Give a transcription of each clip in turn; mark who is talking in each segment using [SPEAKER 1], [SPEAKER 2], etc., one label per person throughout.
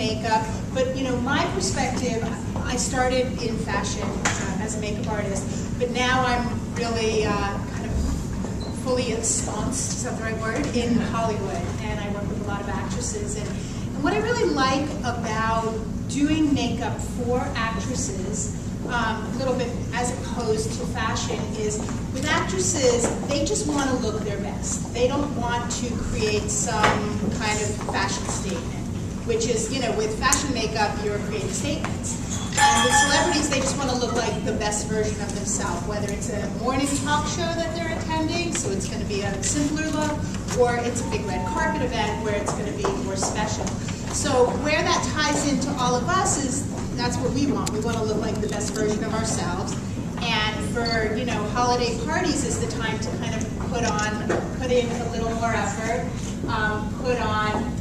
[SPEAKER 1] makeup, but you know, my perspective, I started in fashion as a makeup artist, but now I'm really kind of fully ensconced, is that the right word, in Hollywood, and I work with a lot of actresses, and what I really like about doing makeup for actresses, a little bit as opposed to fashion, is with actresses, they just want to look their best. They don't want to create some kind of fashion statement, which is, you know, with fashion makeup, you're creating statements. And with celebrities, they just want to look like the best version of themselves, whether it's a morning talk show that they're attending, so it's going to be a simpler look, or it's a big red carpet event where it's going to be more special. So where that ties into all of us is, that's what we want. We want to look like the best version of ourselves. And for, you know, holiday parties is the time to kind of put in a little more effort, put on,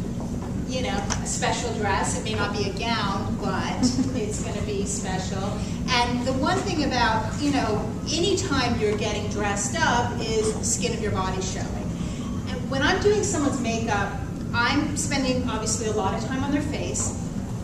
[SPEAKER 1] you know, a special dress. It may not be a gown, but it's going to be special. And the one thing about, you know, anytime you're getting dressed up is the skin of your body showing. And when I'm doing someone's makeup, I'm spending obviously a lot of time on their face,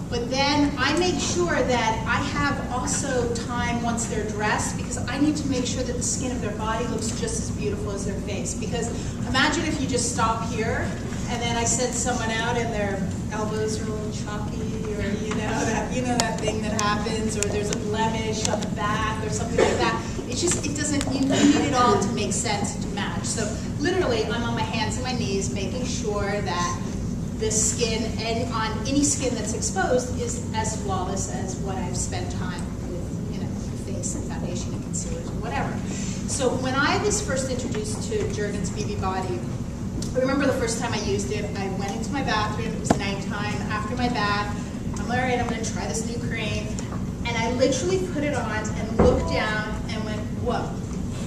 [SPEAKER 1] but then I make sure that I have also time once they're dressed, because I need to make sure that the skin of their body looks just as beautiful as their face. Because imagine if you just stop here and then I send someone out and their elbows are a little chalky, or you know that thing that happens, or there's a blemish on the back or something like that. It's just, it doesn't, you need it all to make sense and to match. So literally, I'm on my hands and my knees making sure that the skin, and on any skin that's exposed, is as flawless as what I've spent time with, you know, face and foundation and concealers and whatever. So when I was first introduced to Jergens BB Body, I remember the first time I used it, I went into my bathroom, it was nighttime, after my bath, I'm all right, I'm gonna try this new cream, and I literally put it on and looked down and went, whoa,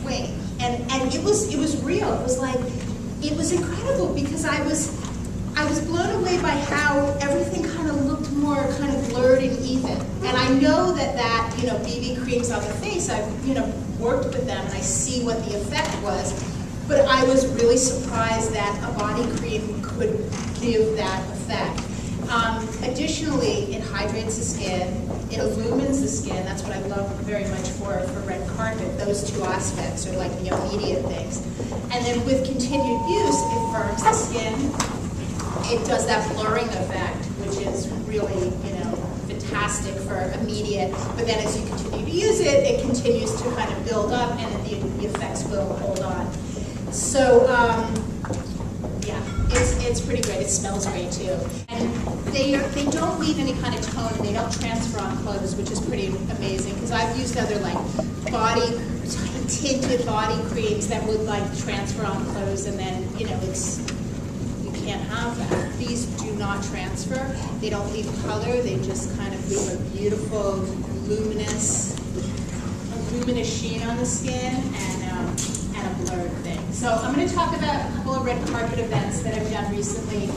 [SPEAKER 1] wait, and it was real. It was like, it was incredible, because I was blown away by how everything kind of looked more kind of blurred and even. And I know that you know, BB creams on the face, I've, you know, worked with them and I see what the effect was, but I was really surprised that a body cream could give that effect. Additionally, it hydrates the skin, it illumines the skin. That's what I love very much for red carpet. Those two aspects are like the immediate things. And then with continued use, it firms the skin. It does that blurring effect, which is really, you know, fantastic for immediate. But then as you continue to use it, it continues to kind of build up, and the effects will hold on. So, yeah, it's pretty great. It smells great too. And they don't leave any kind of tone, and they don't transfer on clothes, which is pretty amazing, because I've used other like tinted body creams that would like transfer on clothes, and then, you know, you can't have that. These do not transfer. They don't leave color. They just kind of leave a beautiful luminous sheen on the skin, and a blurred thing. So I'm going to talk about a couple of red carpet events that I've done recently,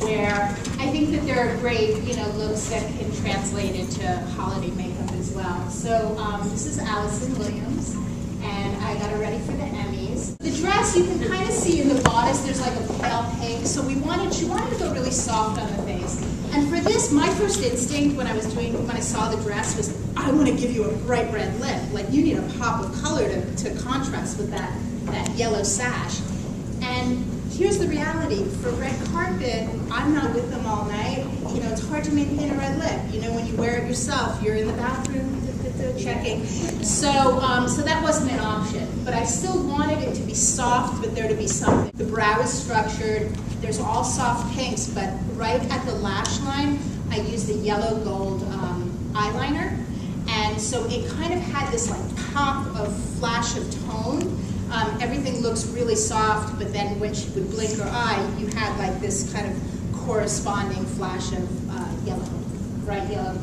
[SPEAKER 1] where I think that there are great, you know, looks that can translate into holiday makeup as well. So this is Allison Williams, and I got her ready for the Emmys. The dress, you can kind of see in the bodice, there's like a pale pink, so she wanted to go really soft on the face. And for this, my first instinct when I saw the dress was, I want to give you a bright red lip. Like, you need a pop of color to contrast with that yellow sash. And here's the reality. For red carpet, I'm not with them all night. You know, it's hard to maintain a red lip. You know, when you wear it yourself, you're in the bathroom checking. So that wasn't an option. But I still wanted it to be soft, but there to be something. The brow is structured. There's all soft pinks, but right at the lash line, I used the yellow gold eyeliner. And so it kind of had this like pop of flash of tone. Everything looks really soft, but then when she would blink her eye, you had like this kind of corresponding flash of yellow, bright yellow,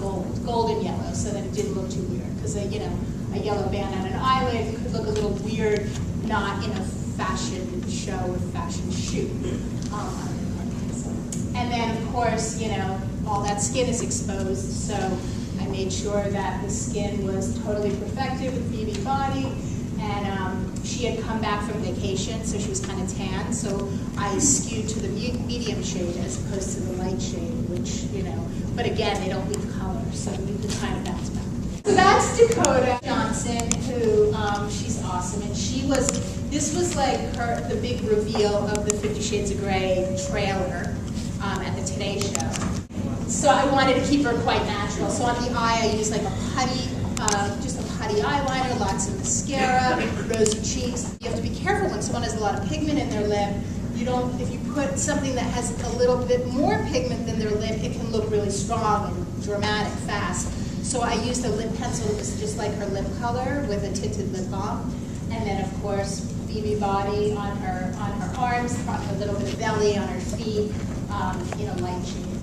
[SPEAKER 1] gold and yellow, so that it didn't look too weird. Because you know, a yellow band on an eyelid could look a little weird, not in a fashion show or fashion shoot. And then of course, you know, all that skin is exposed, so I made sure that the skin was totally perfected with BB Body, and She had come back from vacation, so she was kind of tan, so I skewed to the medium shade as opposed to the light shade, which, you know, but again, they don't leave color, so you can kind of bounce back. So that's Dakota Johnson, who, she's awesome, and this was like the big reveal of the 50 Shades of Grey trailer at the Today Show. So I wanted to keep her quite natural, so on the eye I used like a putty, just a putty eyeliner, lots of mascara, rosy cheeks. You have to be careful when someone has a lot of pigment in their lip. If you put something that has a little bit more pigment than their lip, it can look really strong and dramatic fast. So I used a lip pencil that was just like her lip color with a tinted lip balm. And then of course, BB Body on her arms, a little bit of belly on her feet, light shade.